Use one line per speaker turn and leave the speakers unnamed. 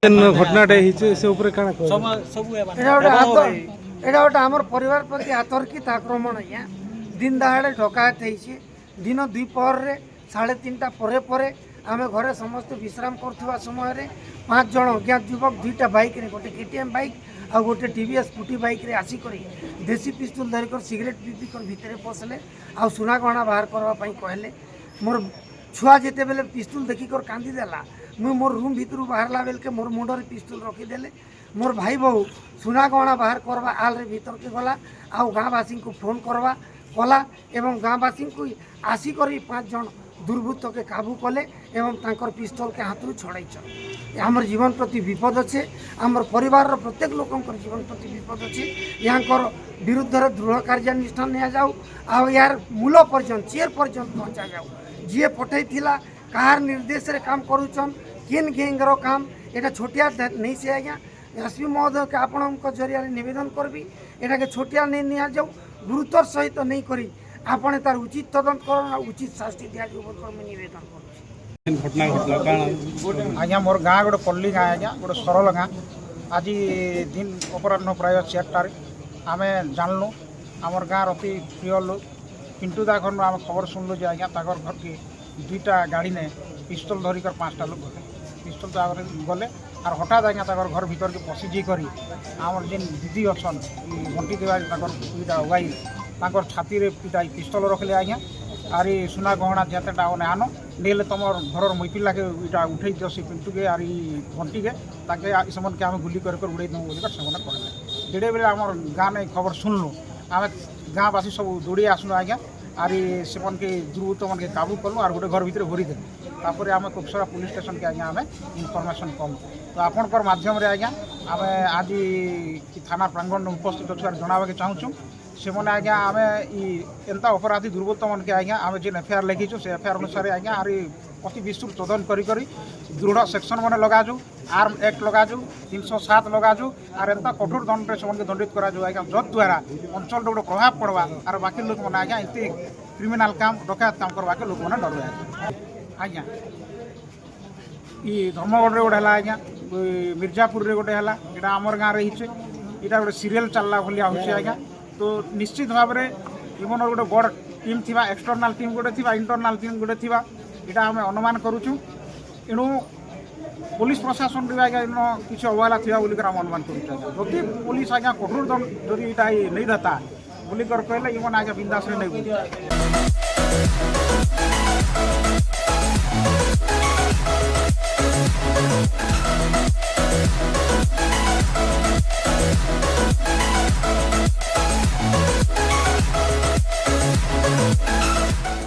घटनाटे से ऊपर काना
एटा गोटे आमर परिवार प्रति आतर्कित आक्रमण आज्ञा दिन दहाड़े डकायत होती दिन द्विपहर रे 3:30 परे आम घरे समस्त विश्राम करथुवा समय रे 5 जन अज्ञात युवक 2टा बाइक रे गोटे केटीएम बाइक आ गोटे टीवीएस स्कूटी बाइक रे आसी करी देसी पिस्तूल धरिकर सिगरेट पीपी कर भितर पसले आ सुना गहना बाहर करने कहले मोर छुआ जिते बेले पिस्तूल देखिकर कांदी देला मुई मोर रूम भितर बाहरला बेल के मोर मुंडर पिस्तूल रखीदेले मोर भाई बहु सुना गहना बाहर करवा आल रे भीतर के गला आउ गाँववासी को फोन करवा कला एवं गाँववासी को आसिक 5 जन दुर्बृत्त के काबू कले एवं तांकर पिस्तल के हाथ छड़ाई आमर जीवन प्रति विपद अच्छे आमर परिवार प्रत्येक लोकंकर जीवन प्रति विपद अच्छे यहाँ विरुद्ध दृढ़ कार्यानुष्ठान नि जाऊ आ यार मूल पर्यंत चेयर पर्यंत पहुँचा जाऊ जी पठे कहार निर्देश रे काम करुचन केन गैंगर काम एटा छोटिया नहीं से आज्ञा एसपी महोदय के आपण जरिया निवेदन करबी एटा के छोटिया नहीं नि जाऊ गुरुतर सहित नहीं करी आपने तार उचित तदंत कर उचित शास्ति दिया निवेदन कर
आज्ञा मोर गाँ गोटे पल्ली गाँ आज्ञा गोटे सरल गाँ आज दिन अपराह प्राय 4टार आम जानलु आमर गाँव अति प्रिय लोक पिंटू दा घर आम खबर शुणलु जे आज्ञा घर के 2टा गाड़ी ने पिस्तल धरिकर 5टा लोक गले पिस्तल तो गले और हठात आज्ञा घर भीतर के पशि जाकर आमर जेन दीदी अच्छन घंटी देवा दुईटा उगाई छाती रे पिटाई पिस्तल रखले आज्ञा आर सुना गहना जेतेटा आन नेले तुम घर मैपिला के इटा उठे दियो से पिंटू के आर घंटी के ताके समन के आम गुली कर उड़े देव बोलिकर से कहले जेड़े बेले आम गाँव में खबर शुणलु आम गाँववासी सब दौड़ी आसलु आज्ञा आर से के दुर्बृत्त मन के काबू कलु और गोटे घर भितर भरी देलु तापर आम कुपसरा पुलिस स्टेशन के आज्ञा आम इनफर्मेशन कलु तो आपणकर माध्यम आज्ञा आम आज थाना प्रांगण उपस्थित अच्छे जनावा चाहूँ से मैंने आज्ञा आम एंता अपराधी दुर्बृत्त मन के आज्ञा आम जेन एफआईआर लिखीचु से एफआईआर अनुसार आज्ञा आर अति विस्तृत तदन करी दृढ़ सेक्शन मैंने लगाजु आर्म एक्ट लगाजु 307 लगाजु और एंता कठोर दंड से दंडित कराजु आज्ञा जद्वारा अंचल गोटे प्रभाव पड़वा और बाकी लोक मैंने आज्ञा एमती क्रिमिनाल काम डकायत काम करवा के लोक मैंने डर आज्ञा धर्मगढ़ गोटे है आज्ञा मिर्जापुर गोटे है यहाँ आमर गाँव रही यहाँ गोटे सीरियल चलला भाया हो आज्ञा तो निश्चित भाव में इमन गोटे बड़ टीम थी एक्सटर्नाल टीम गोटे थी इंटरनाल टीम गोटे थी यहाँ आम अनुमान करुचु एणु पुलिस प्रशासन भी आज्ञा इन किसी अवहेला थी बोलिकर आम अनुमान करुँ पुलिस आज्ञा कठोर दंड जदि नहीं देता बोलिकर कहले इमन आज्ञा बिंदास नहीं